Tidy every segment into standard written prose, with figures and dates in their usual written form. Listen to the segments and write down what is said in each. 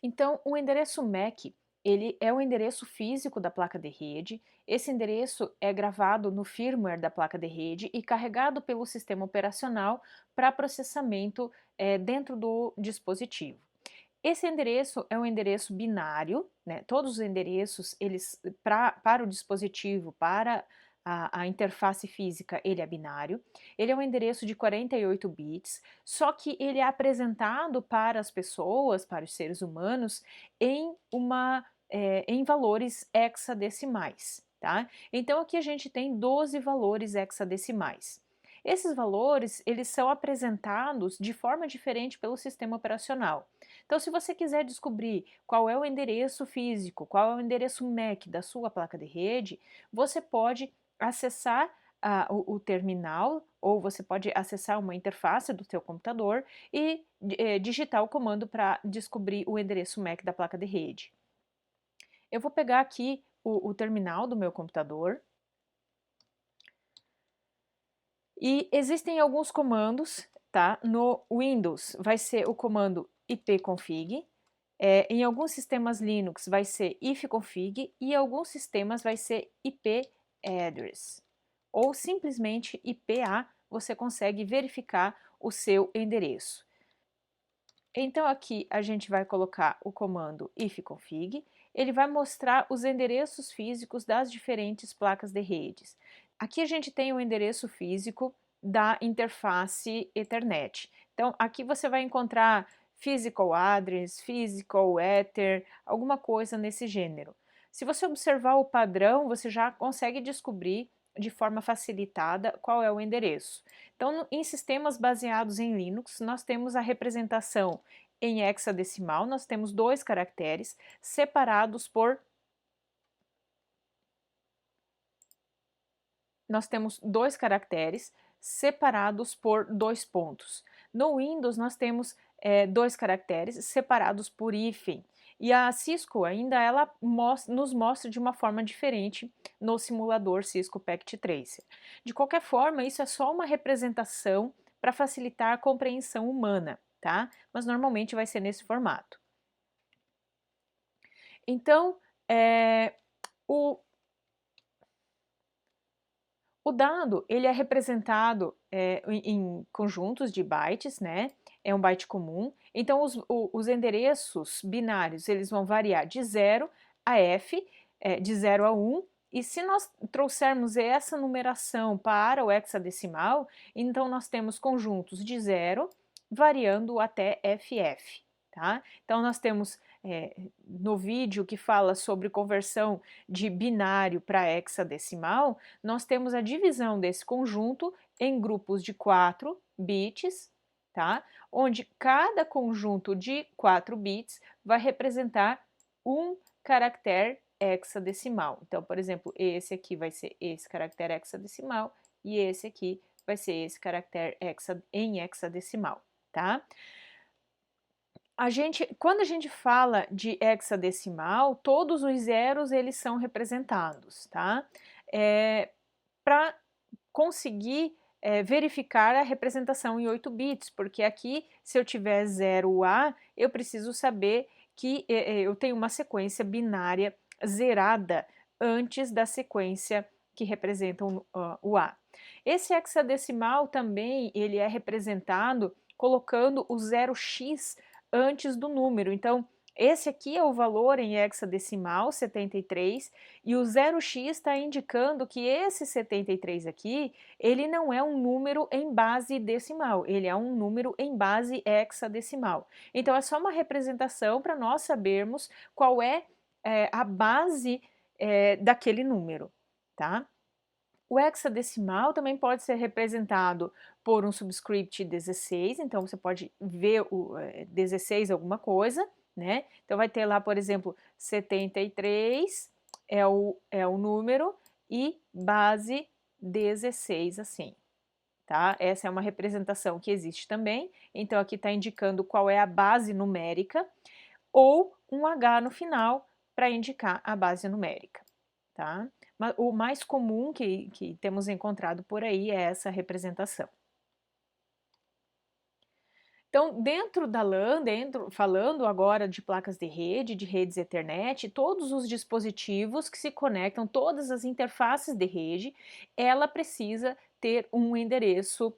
Então, o endereço MAC, ele é o endereço físico da placa de rede. Esse endereço é gravado no firmware da placa de rede e carregado pelo sistema operacional para processamento dentro do dispositivo. Esse endereço é um endereço binário, né? Todos os endereços, para o dispositivo, para a interface física, ele é binário. Ele é um endereço de 48 bits, só que ele é apresentado para as pessoas, para os seres humanos, em valores hexadecimais, tá? Então aqui a gente tem 12 valores hexadecimais. Esses valores, eles são apresentados de forma diferente pelo sistema operacional. Então, se você quiser descobrir qual é o endereço físico, qual é o endereço MAC da sua placa de rede, você pode acessar o terminal ou você pode acessar uma interface do seu computador e digitar o comando para descobrir o endereço MAC da placa de rede. Eu vou pegar aqui o terminal do meu computador e existem alguns comandos, tá? No Windows vai ser o comando ipconfig, em alguns sistemas Linux vai ser ifconfig e em alguns sistemas vai ser ipaddress. Ou simplesmente IPA, você consegue verificar o seu endereço. Então aqui a gente vai colocar o comando ifconfig, ele vai mostrar os endereços físicos das diferentes placas de redes. Aqui a gente tem o endereço físico da interface Ethernet. Então aqui você vai encontrar physical address, physical ether, alguma coisa nesse gênero. Se você observar o padrão, você já consegue descobrir de forma facilitada qual é o endereço. Então, em sistemas baseados em Linux, nós temos a representação em hexadecimal, nós temos dois caracteres separados por dois pontos. No Windows nós temos dois caracteres separados por hífen. E a Cisco ainda ela nos mostra de uma forma diferente no simulador Cisco Packet Tracer. De qualquer forma, isso é só uma representação para facilitar a compreensão humana, tá? Mas normalmente vai ser nesse formato. Então, o O dado, ele é representado em conjuntos de bytes, né? É um byte comum. Então, os endereços binários, eles vão variar de 0 a f, de 0 a 1. E se nós trouxermos essa numeração para o hexadecimal, então nós temos conjuntos de 0 variando até ff, tá? Então, nós temos no vídeo que fala sobre conversão de binário para hexadecimal, nós temos a divisão desse conjunto em grupos de 4 bits, tá? Onde cada conjunto de 4 bits vai representar um caractere hexadecimal. Então, por exemplo, esse aqui vai ser esse caractere hexadecimal e esse aqui vai ser esse caractere em hexadecimal, tá? Quando a gente fala de hexadecimal, todos os zeros eles são representados, tá? Para conseguir verificar a representação em 8 bits, porque aqui, se eu tiver 0A, eu preciso saber que eu tenho uma sequência binária zerada antes da sequência que representa o A. Esse hexadecimal também ele é representado colocando o 0x antes do número. Então, esse aqui é o valor em hexadecimal, 73, e o 0x está indicando que esse 73 aqui, ele não é um número em base decimal, ele é um número em base hexadecimal. Então, é só uma representação para nós sabermos qual é a base daquele número, tá? O hexadecimal também pode ser representado por um subscript 16, então você pode ver o 16 alguma coisa, né? Então vai ter lá, por exemplo, 73 é o número e base 16 assim, tá? Essa é uma representação que existe também, então aqui está indicando qual é a base numérica ou um H no final para indicar a base numérica, tá? Mas o mais comum que temos encontrado por aí é essa representação. Então, dentro da LAN, falando agora de placas de rede, de redes Ethernet, todos os dispositivos que se conectam, todas as interfaces de rede, ela precisa ter um endereço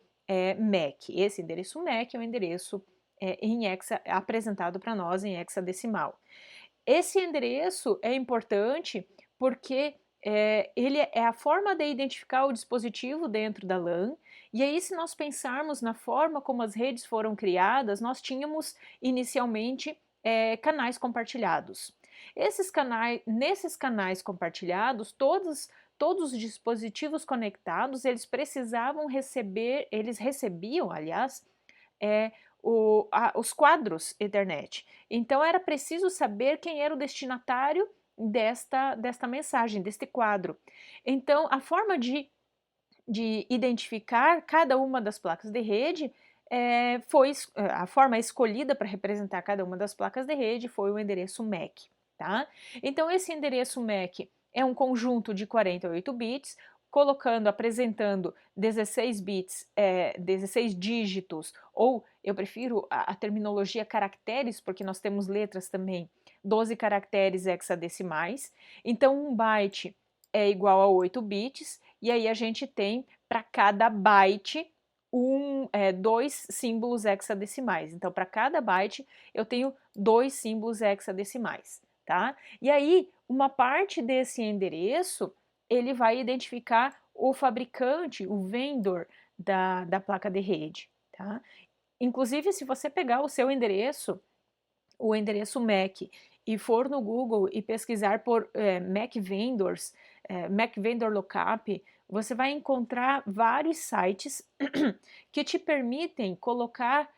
MAC. Esse endereço MAC é o endereço em apresentado para nós em hexadecimal. Esse endereço é importante porque ele é a forma de identificar o dispositivo dentro da LAN, e aí se nós pensarmos na forma como as redes foram criadas, nós tínhamos inicialmente canais compartilhados. Nesses canais compartilhados, todos os dispositivos conectados, eles recebiam, aliás, os quadros Ethernet. Então era preciso saber quem era o destinatário desta mensagem, deste quadro. Então a forma de identificar cada uma das placas de rede a forma escolhida para representar cada uma das placas de rede foi o endereço MAC, tá? Então esse endereço MAC é um conjunto de 48 bits, apresentando 16 bits, 16 dígitos, ou eu prefiro a terminologia caracteres, porque nós temos letras também, 12 caracteres hexadecimais. Então 1 byte é igual a 8 bits, e aí a gente tem para cada byte 2 símbolos hexadecimais. Então, para cada byte eu tenho 2 símbolos hexadecimais, tá? E aí, uma parte desse endereço, ele vai identificar o fabricante, o vendor da placa de rede, tá? Inclusive, se você pegar o seu endereço, o endereço MAC, e for no Google e pesquisar por MAC Vendors, MAC Vendor Lookup, você vai encontrar vários sites que te permitem colocar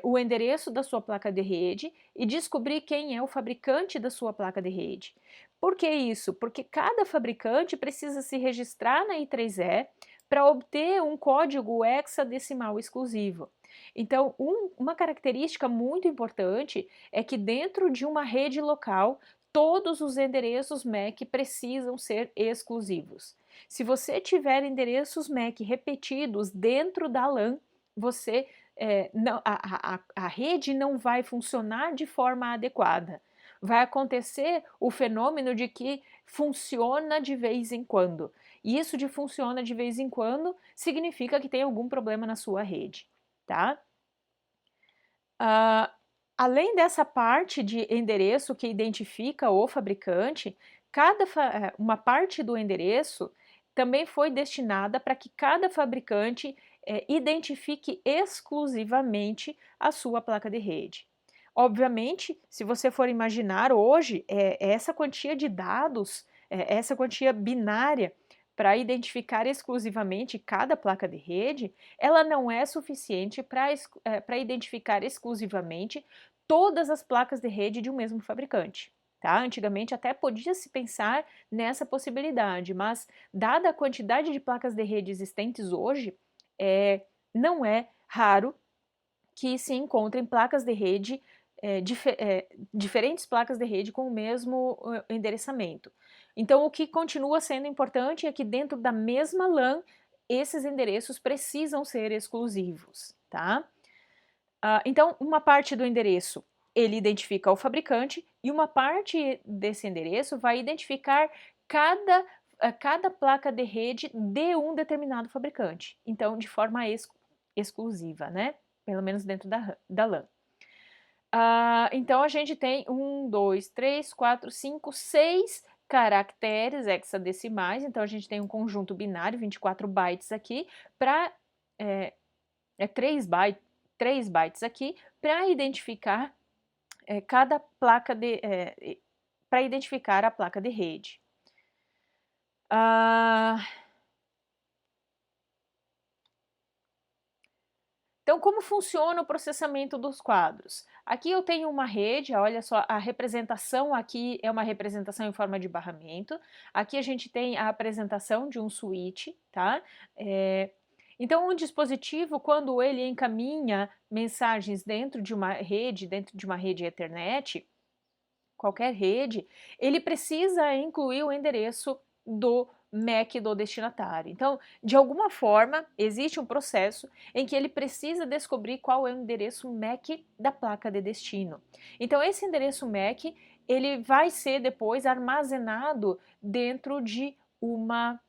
o endereço da sua placa de rede e descobrir quem é o fabricante da sua placa de rede. Por que isso? Porque cada fabricante precisa se registrar na I3E para obter um código hexadecimal exclusivo. Então, uma característica muito importante é que dentro de uma rede local, todos os endereços MAC precisam ser exclusivos. Se você tiver endereços MAC repetidos dentro da LAN, a rede não vai funcionar de forma adequada. Vai acontecer o fenômeno de que funciona de vez em quando. E isso de funciona de vez em quando significa que tem algum problema na sua rede, tá? Além dessa parte de endereço que identifica o fabricante, uma parte do endereço também foi destinada para que cada fabricante identifique exclusivamente a sua placa de rede. Obviamente, se você for imaginar hoje, essa quantia de dados, essa quantia binária para identificar exclusivamente cada placa de rede, ela não é suficiente para identificar exclusivamente todas as placas de rede de um mesmo fabricante. Tá? Antigamente até podia-se pensar nessa possibilidade, mas dada a quantidade de placas de rede existentes hoje, não é raro que se encontrem placas de rede, diferentes placas de rede com o mesmo endereçamento. Então, o que continua sendo importante é que dentro da mesma LAN, esses endereços precisam ser exclusivos, tá? Então, uma parte do endereço, ele identifica o fabricante, e uma parte desse endereço vai identificar cada placa de rede de um determinado fabricante. Então, de forma exclusiva, né? Pelo menos dentro da LAN. Então a gente tem 1, 2, 3, 4, 5, 6 caracteres hexadecimais, então a gente tem um conjunto binário, 24 bytes aqui, para 3 bytes aqui, para identificar cada placa para identificar a placa de rede. Então, como funciona o processamento dos quadros? Aqui eu tenho uma rede, olha só, a representação aqui é uma representação em forma de barramento. Aqui a gente tem a apresentação de um switch, tá? Então, um dispositivo, quando ele encaminha mensagens dentro de uma rede Ethernet, qualquer rede, ele precisa incluir o endereço MAC do destinatário. Então, de alguma forma, existe um processo em que ele precisa descobrir qual é o endereço MAC da placa de destino. Então, esse endereço MAC, ele vai ser depois armazenado dentro de uma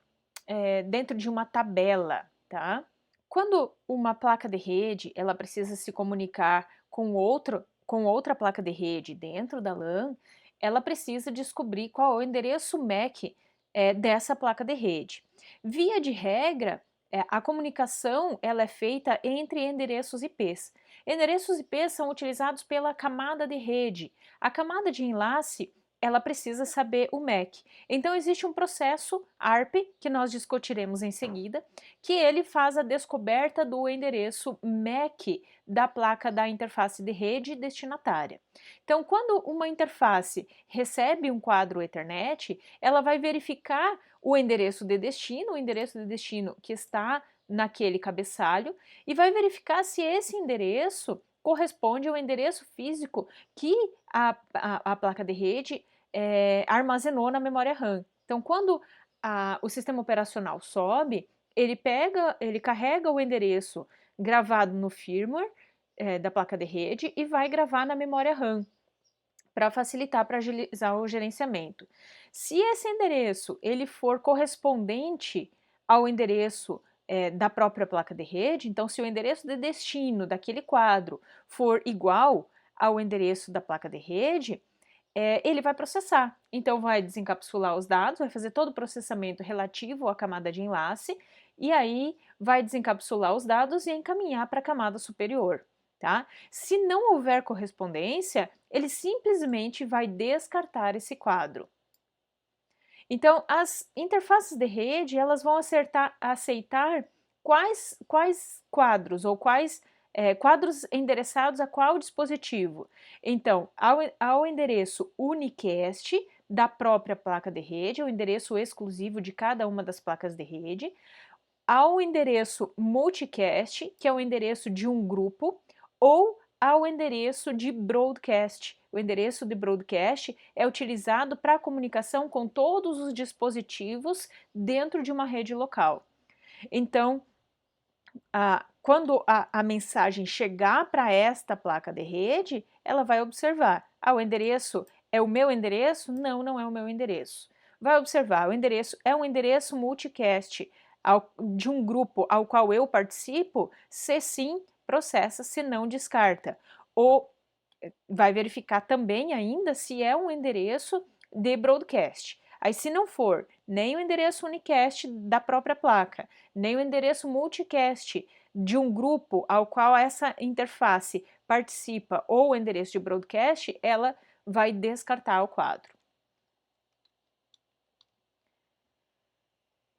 tabela, tá? Quando uma placa de rede, ela precisa se comunicar com outra placa de rede dentro da LAN, ela precisa descobrir qual é o endereço MAC dessa placa de rede. Via de regra, a comunicação ela é feita entre endereços IPs. Endereços IPs são utilizados pela camada de rede. A camada de enlace ela precisa saber o MAC. Então existe um processo ARP, que nós discutiremos em seguida, que ele faz a descoberta do endereço MAC da placa da interface de rede destinatária. Então, quando uma interface recebe um quadro Ethernet, ela vai verificar o endereço de destino que está naquele cabeçalho, e vai verificar se esse endereço corresponde ao endereço físico que a placa de rede armazenou na memória RAM. Então, quando o sistema operacional sobe, ele carrega o endereço gravado no firmware da placa de rede e vai gravar na memória RAM para facilitar, para agilizar o gerenciamento. Se esse endereço ele for correspondente ao endereço da própria placa de rede, então se o endereço de destino daquele quadro for igual ao endereço da placa de rede, ele vai processar. Então vai desencapsular os dados, vai fazer todo o processamento relativo à camada de enlace, e aí vai desencapsular os dados e encaminhar para a camada superior. Tá? Se não houver correspondência, ele simplesmente vai descartar esse quadro. Então, as interfaces de rede elas vão aceitar quais quadros ou quais quadros endereçados a qual dispositivo. Então, ao endereço unicast da própria placa de rede, o endereço exclusivo de cada uma das placas de rede, ao endereço multicast, que é o endereço de um grupo, ou ao endereço de broadcast. O endereço de broadcast é utilizado para comunicação com todos os dispositivos dentro de uma rede local. Então, quando a mensagem chegar para esta placa de rede, ela vai observar: o endereço é o meu endereço? Não, não é o meu endereço. Vai observar: o endereço é um endereço multicast de um grupo ao qual eu participo? Se sim, processa, se não, descarta. Ou vai verificar também ainda se é um endereço de broadcast. Aí, se não for nem o endereço unicast da própria placa, nem o endereço multicast de um grupo ao qual essa interface participa ou o endereço de broadcast, ela vai descartar o quadro.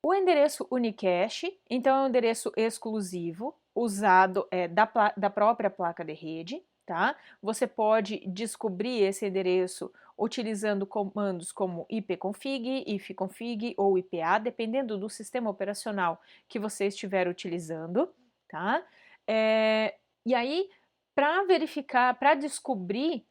O endereço unicast, então, é um endereço exclusivo, usado da própria placa de rede, tá? Você pode descobrir esse endereço utilizando comandos como ipconfig, ifconfig ou ipa, dependendo do sistema operacional que você estiver utilizando, tá? E aí, para verificar, para descobrir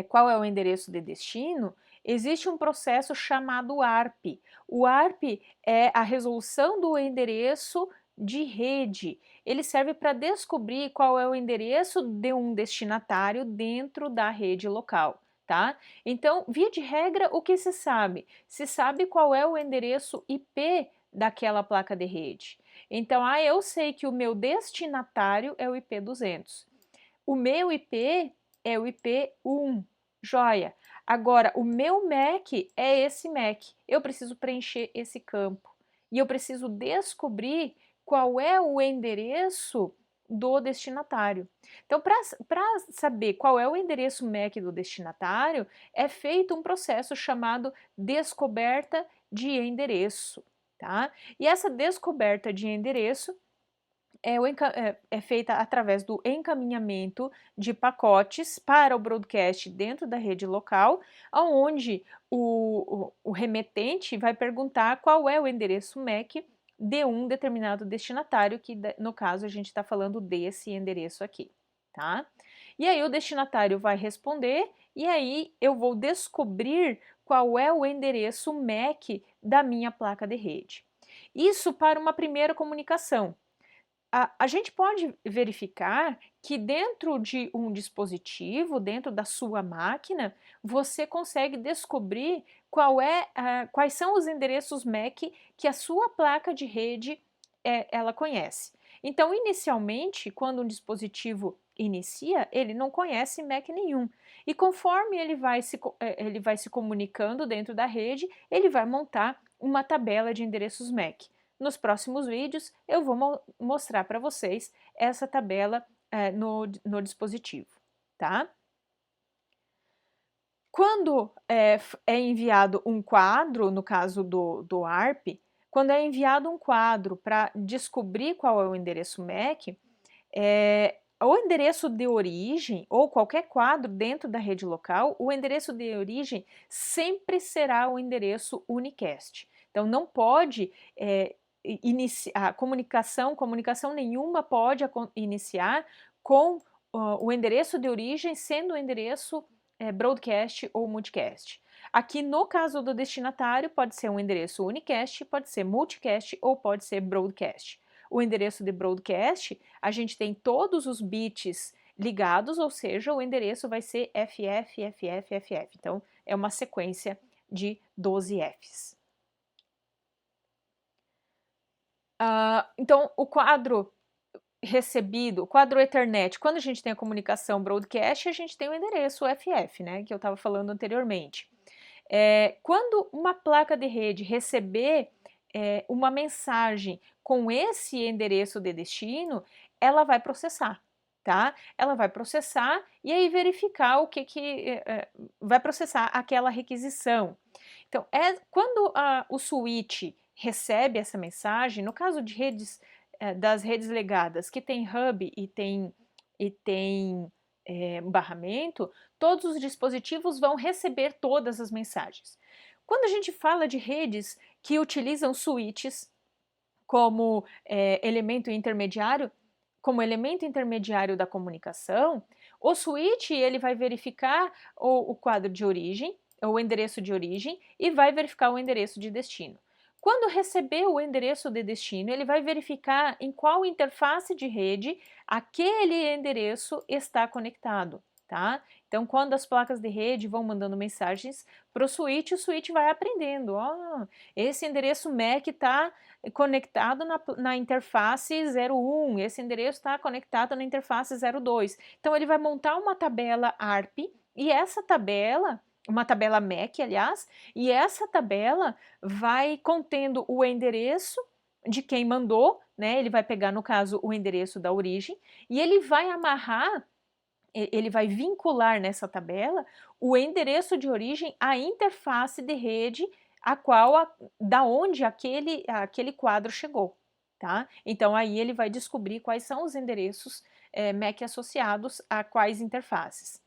qual é o endereço de destino, existe um processo chamado ARP. O ARP é a resolução do endereço de rede. Ele serve para descobrir qual é o endereço de um destinatário dentro da rede local, tá? Então, via de regra, o que se sabe? Se sabe qual é o endereço IP daquela placa de rede. Então, eu sei que o meu destinatário é o IP 200. O meu IP é o IP 1. Joia. Agora, o meu MAC é esse MAC. Eu preciso preencher esse campo. E eu preciso descobrir qual é o endereço do destinatário. Então, para saber qual é o endereço MAC do destinatário, é feito um processo chamado descoberta de endereço, tá? E essa descoberta de endereço é feita através do encaminhamento de pacotes para o broadcast dentro da rede local, onde o remetente vai perguntar qual é o endereço MAC de um determinado destinatário, que no caso a gente está falando desse endereço aqui, tá? E aí o destinatário vai responder, e aí eu vou descobrir qual é o endereço MAC da minha placa de rede. Isso para uma primeira comunicação. A gente pode verificar que dentro de um dispositivo, dentro da sua máquina, você consegue descobrir quais são os endereços MAC que a sua placa de rede ela conhece. Então, inicialmente, quando um dispositivo inicia, ele não conhece MAC nenhum. E conforme ele vai se comunicando dentro da rede, ele vai montar uma tabela de endereços MAC. Nos próximos vídeos eu vou mostrar para vocês essa tabela no dispositivo, tá? Quando é enviado um quadro, no caso do ARP, quando é enviado um quadro para descobrir qual é o endereço MAC, o endereço de origem ou qualquer quadro dentro da rede local, o endereço de origem sempre será o endereço unicast. Então não pode iniciar comunicação nenhuma pode iniciar com o endereço de origem sendo o endereço broadcast ou multicast. Aqui no caso do destinatário pode ser um endereço unicast, pode ser multicast ou pode ser broadcast. O endereço de broadcast, a gente tem todos os bits ligados, ou seja, o endereço vai ser FF, FF, FF. Então, é uma sequência de 12 Fs. Então, o quadro recebido, o quadro Ethernet, quando a gente tem a comunicação broadcast, a gente tem o endereço FF, né, que eu estava falando anteriormente. Quando uma placa de rede receber uma mensagem com esse endereço de destino, ela vai processar, tá? Ela vai processar e aí verificar o que vai processar aquela requisição. Então, quando o switch recebe essa mensagem, no caso de redes das redes legadas que tem hub e tem barramento, todos os dispositivos vão receber todas as mensagens. Quando a gente fala de redes que utilizam switches como elemento intermediário da comunicação, o switch ele vai verificar o quadro de origem, o endereço de origem e vai verificar o endereço de destino. Quando receber o endereço de destino, ele vai verificar em qual interface de rede aquele endereço está conectado, tá? Então, quando as placas de rede vão mandando mensagens para o switch vai aprendendo. Esse endereço MAC está conectado na interface 01, esse endereço está conectado na interface 02. Então, ele vai montar uma tabela ARP e essa tabela, uma tabela MAC, aliás, e essa tabela vai contendo o endereço de quem mandou, né? Ele vai pegar, no caso, o endereço da origem e ele vai amarrar, ele vai vincular nessa tabela o endereço de origem à interface de rede da onde aquele quadro chegou, tá? Então aí ele vai descobrir quais são os endereços MAC associados a quais interfaces.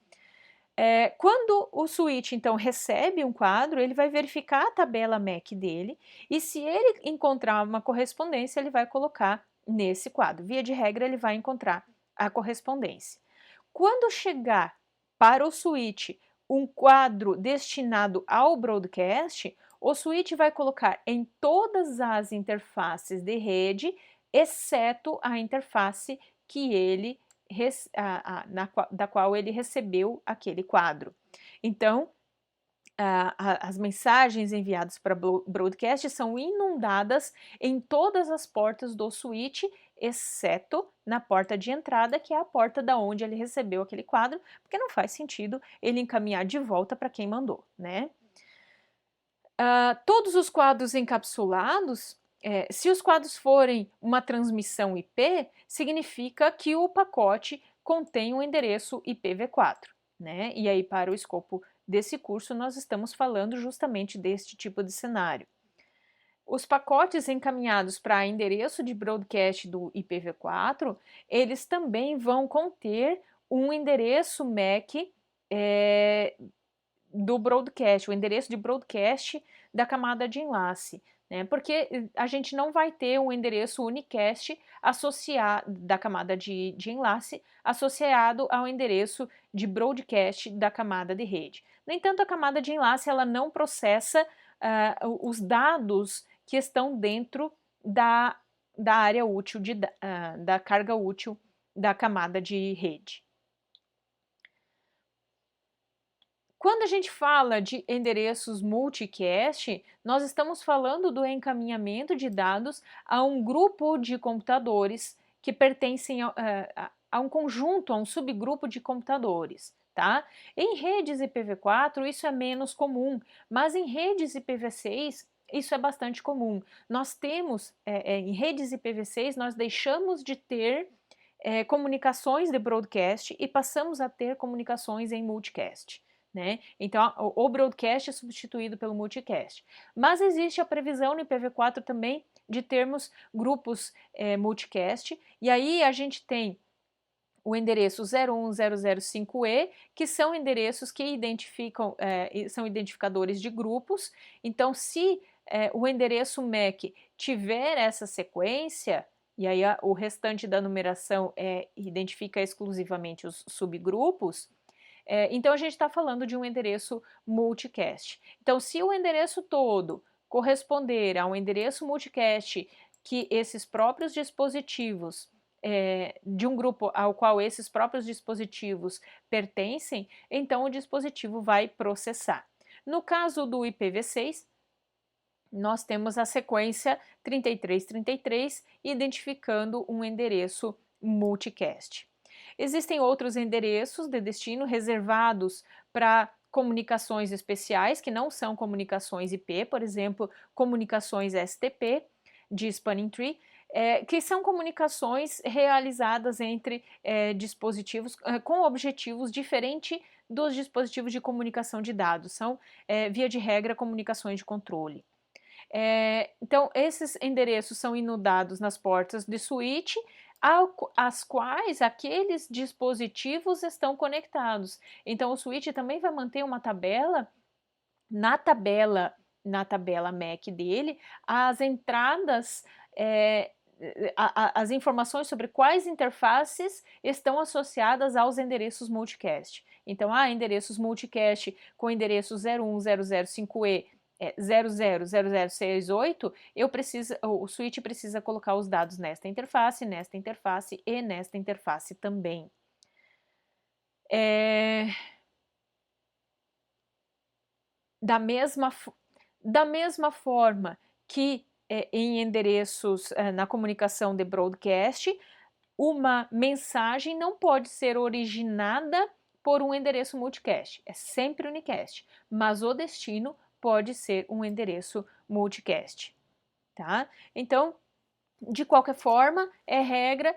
Quando o switch, então, recebe um quadro, ele vai verificar a tabela MAC dele e se ele encontrar uma correspondência, ele vai colocar nesse quadro. Via de regra, ele vai encontrar a correspondência. Quando chegar para o switch um quadro destinado ao broadcast, o switch vai colocar em todas as interfaces de rede, exceto a interface que ele da qual ele recebeu aquele quadro. Então, as mensagens enviadas para broadcast são inundadas em todas as portas do switch, exceto na porta de entrada, que é a porta da onde ele recebeu aquele quadro, porque não faz sentido ele encaminhar de volta para quem mandou, né? Todos os quadros encapsulados, se os quadros forem uma transmissão IP, significa que o pacote contém um endereço IPv4, né? E aí, para o escopo desse curso, nós estamos falando justamente deste tipo de cenário. Os pacotes encaminhados para endereço de broadcast do IPv4, eles também vão conter um endereço MAC do broadcast, o endereço de broadcast da camada de enlace. né? Porque a gente não vai ter um endereço unicast associado da camada de enlace associado ao endereço de broadcast da camada de rede. No entanto, a camada de enlace ela não processa os dados que estão dentro da área útil, da carga útil da camada de rede. Quando a gente fala de endereços multicast, nós estamos falando do encaminhamento de dados a um grupo de computadores que pertencem a um conjunto, a um subgrupo de computadores, tá? Em redes IPv4 isso é menos comum, mas em redes IPv6 isso é bastante comum. Nós temos, em redes IPv6, nós deixamos de ter comunicações de broadcast e passamos a ter comunicações em multicast. Né? Então, o broadcast é substituído pelo multicast. Mas existe a previsão no IPv4 também de termos grupos multicast, e aí a gente tem o endereço 01005E, que são endereços que identificam, são identificadores de grupos. Então, se o endereço MAC tiver essa sequência, e aí o restante da numeração identifica exclusivamente os subgrupos, então a gente está falando de um endereço multicast. Então, se o endereço todo corresponder a um endereço multicast que esses próprios dispositivos, de um grupo ao qual esses próprios dispositivos pertencem, então o dispositivo vai processar. No caso do IPv6, nós temos a sequência 3333 identificando um endereço multicast. Existem outros endereços de destino reservados para comunicações especiais, que não são comunicações IP, por exemplo, comunicações STP de Spanning Tree, que são comunicações realizadas entre dispositivos com objetivos diferentes dos dispositivos de comunicação de dados, são, via de regra, comunicações de controle. Então, esses endereços são inundados nas portas de switch, às quais aqueles dispositivos estão conectados. Então, o switch também vai manter uma tabela, na tabela MAC dele, as entradas, as informações sobre quais interfaces estão associadas aos endereços multicast. Então, endereços multicast com endereço 01005E, 000068, o switch precisa colocar os dados nesta interface e nesta interface também. Da mesma forma que em endereços na comunicação de broadcast, uma mensagem não pode ser originada por um endereço multicast, é sempre unicast, mas o destino pode ser um endereço multicast, tá? Então, de qualquer forma, é regra,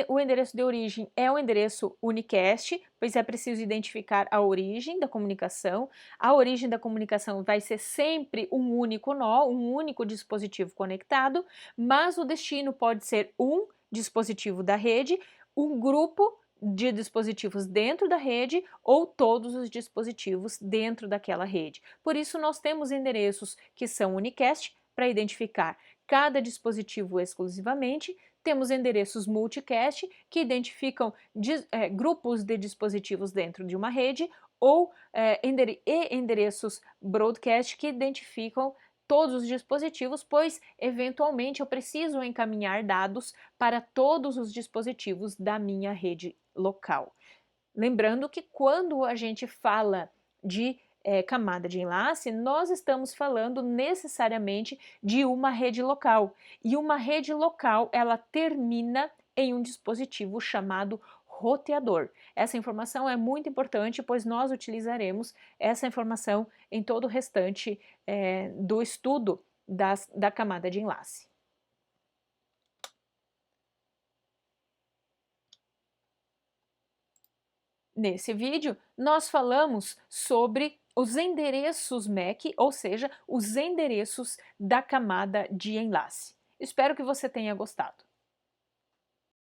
o endereço de origem é um endereço unicast, pois é preciso identificar a origem da comunicação. A origem da comunicação vai ser sempre um único nó, um único dispositivo conectado, mas o destino pode ser um dispositivo da rede, um grupo de dispositivos dentro da rede ou todos os dispositivos dentro daquela rede. Por isso, nós temos endereços que são unicast para identificar cada dispositivo exclusivamente. Temos endereços multicast que identificam grupos de dispositivos dentro de uma rede ou endereços broadcast que identificam todos os dispositivos, pois eventualmente eu preciso encaminhar dados para todos os dispositivos da minha rede local. Lembrando que quando a gente fala de camada de enlace, nós estamos falando necessariamente de uma rede local. E uma rede local, ela termina em um dispositivo chamado roteador. Essa informação é muito importante, pois nós utilizaremos essa informação em todo o restante do estudo da camada de enlace. Nesse vídeo, nós falamos sobre os endereços MAC, ou seja, os endereços da camada de enlace. Espero que você tenha gostado.